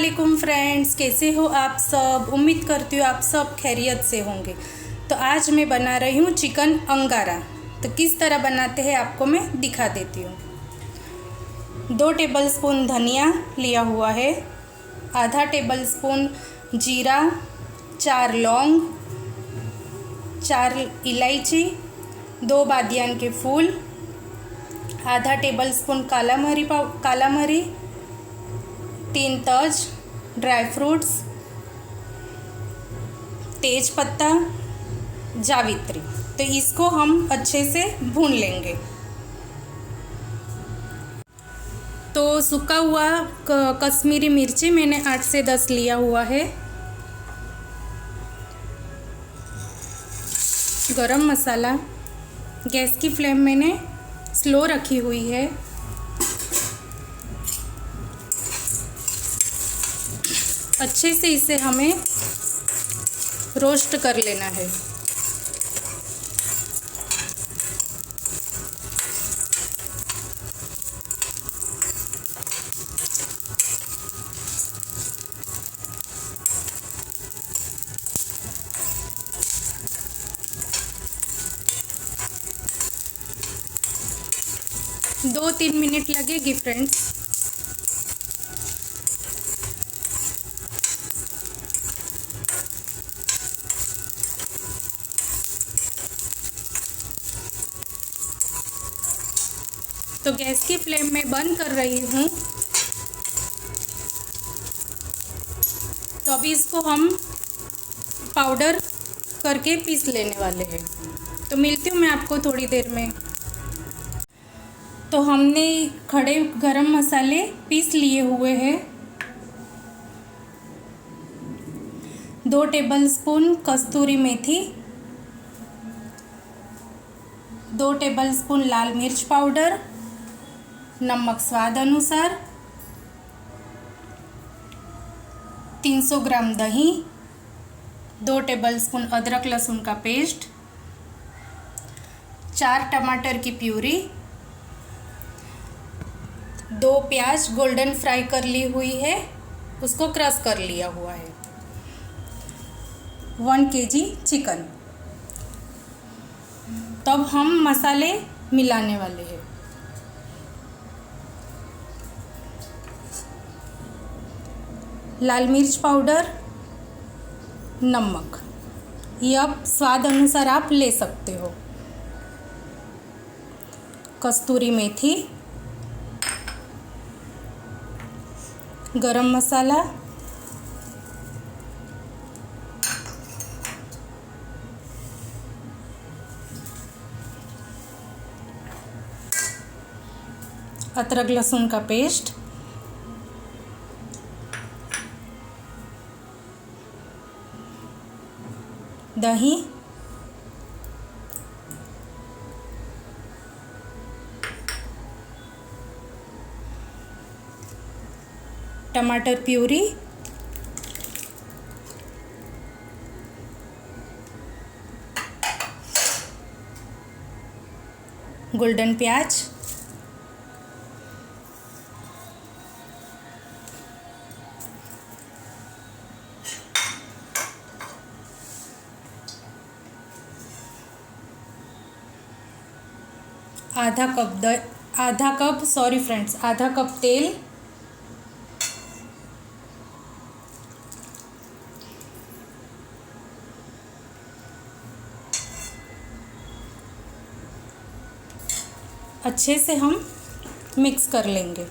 वालेकुम फ्रेंड्स, कैसे हो आप सब। उम्मीद करती हूँ आप सब खैरियत से होंगे। तो आज मैं बना रही हूँ चिकन अंगारा। तो किस तरह बनाते हैं आपको मैं दिखा देती हूँ। 2 टेबलस्पून धनिया लिया हुआ है, आधा टेबलस्पून जीरा, 4 लौंग, 4 इलायची, 2 बादियान के फूल, आधा टेबलस्पून काला मरी, 3 तज, ड्राई फ्रूट्स, तेज पत्ता, जावित्री। तो इसको हम अच्छे से भून लेंगे। तो सूखा हुआ कश्मीरी मिर्ची मैंने 8 से 10 लिया हुआ है। गरम मसाला, गैस की फ्लेम मैंने स्लो रखी हुई है। अच्छे से इसे हमें रोस्ट कर लेना है। दो 3 मिनट लगेगी फ्रेंड्स। तो गैस की फ्लेम में बंद कर रही हूँ। तो अभी इसको हम पाउडर करके पीस लेने वाले हैं। तो मिलती हूँ मैं आपको थोड़ी देर में। तो हमने खड़े गरम मसाले पीस लिए हुए हैं। 2 टेबलस्पून कस्तूरी मेथी, 2 टेबलस्पून लाल मिर्च पाउडर, नमक स्वाद अनुसार, 300 ग्राम दही, 2 टेबलस्पून अदरक लहसुन का पेस्ट, 4 टमाटर की प्यूरी, 2 प्याज गोल्डन फ्राई कर ली हुई है, उसको क्रश कर लिया हुआ है, 1 kg चिकन। तब हम मसाले मिलाने वाले हैं। लाल मिर्च पाउडर, नमक, ये अब स्वाद अनुसार आप ले सकते हो, कस्तूरी मेथी, गरम मसाला, अदरक लहसुन का पेस्ट, दही, टमाटर प्यूरी, गोल्डन प्याज, आधा कप तेल, अच्छे से हम मिक्स कर लेंगे।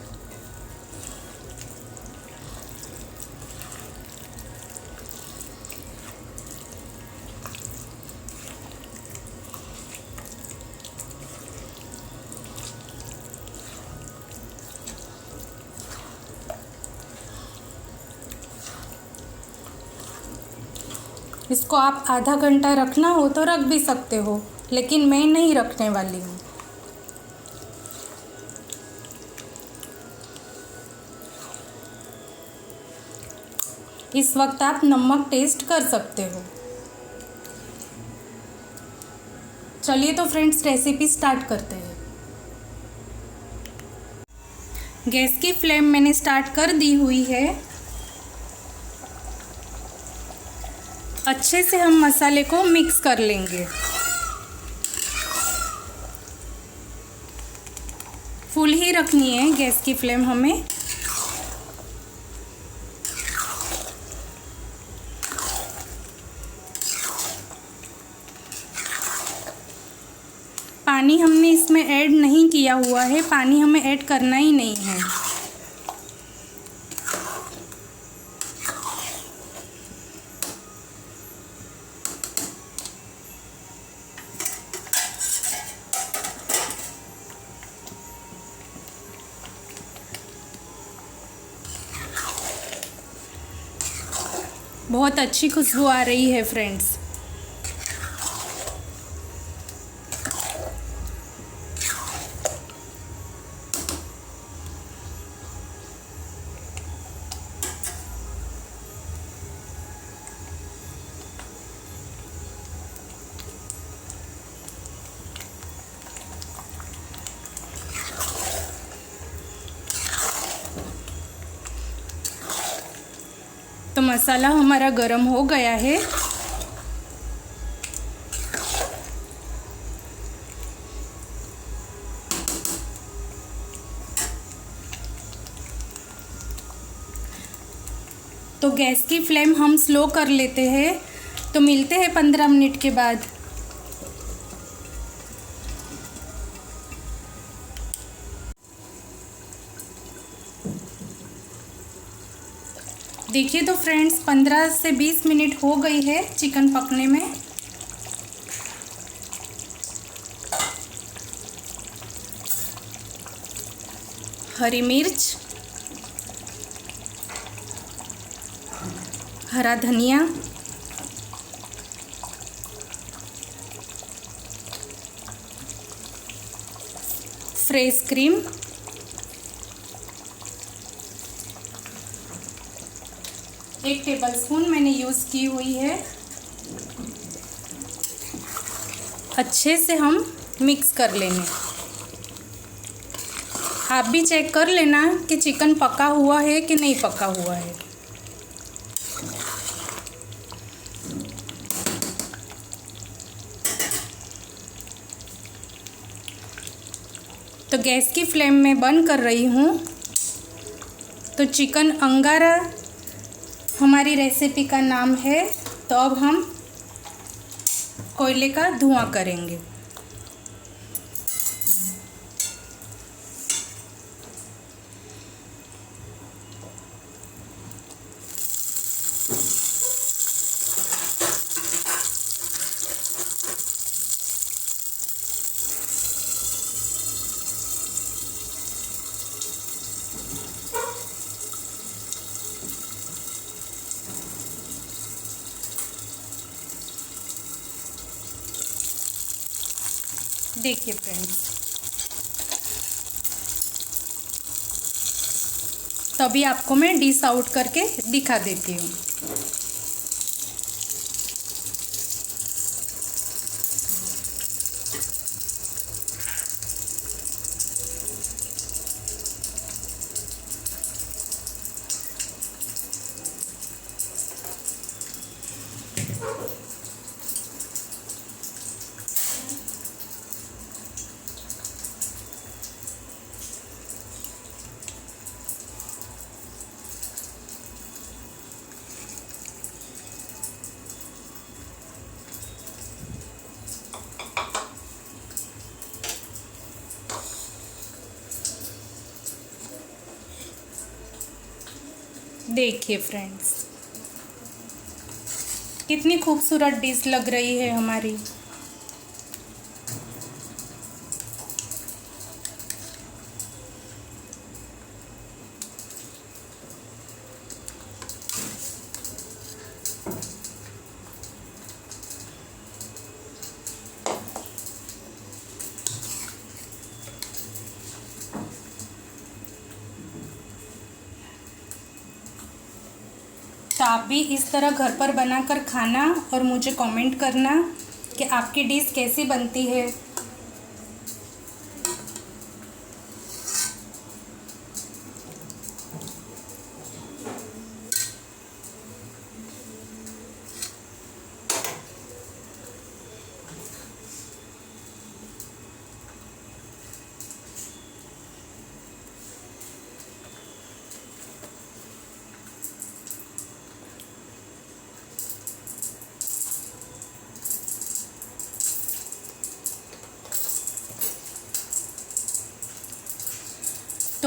इसको आप आधा घंटा रखना हो तो रख भी सकते हो, लेकिन मैं नहीं रखने वाली हूँ। इस वक्त आप नमक टेस्ट कर सकते हो। चलिए तो फ्रेंड्स रेसिपी स्टार्ट करते हैं। गैस की फ्लेम मैंने स्टार्ट कर दी हुई है। अच्छे से हम मसाले को मिक्स कर लेंगे। फुल ही रखनी है गैस की फ्लेम हमें। पानी हमने इसमें ऐड नहीं किया हुआ है, पानी हमें ऐड करना ही नहीं है। बहुत अच्छी खुशबू आ रही है फ्रेंड्स। तो मसाला हमारा गरम हो गया है। तो गैस की फ्लेम हम स्लो कर लेते हैं। तो मिलते हैं 15 मिनट के बाद। देखिए तो फ्रेंड्स 15 से 20 मिनट हो गई है चिकन पकने में। हरी मिर्च, हरा धनिया, फ्रेश क्रीम, एक टेबलस्पून मैंने यूज़ की हुई है। अच्छे से हम मिक्स कर लेंगे। आप भी चेक कर लेना कि चिकन पका हुआ है कि नहीं पका हुआ है। तो गैस की फ्लेम में बंद कर रही हूँ। तो चिकन अंगारा हमारी रेसिपी का नाम है। तो अब हम कोयले का धुआं करेंगे। देखिए फ्रेंड्स, तभी आपको मैं डिश आउट करके दिखा देती हूँ। देखिए फ्रेंड्स, कितनी खूबसूरत डिश लग रही है हमारी। तो आप भी इस तरह घर पर बनाकर खाना और मुझे कमेंट करना कि आपकी डिश कैसी बनती है।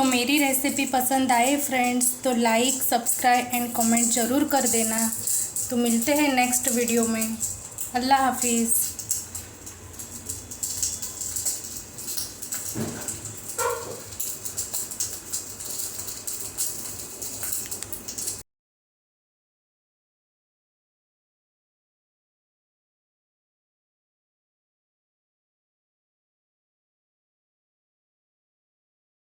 तो मेरी रेसिपी पसंद आए फ्रेंड्स तो लाइक सब्सक्राइब एंड कमेंट ज़रूर कर देना। तो मिलते हैं नेक्स्ट वीडियो में। अल्लाह हाफिज़।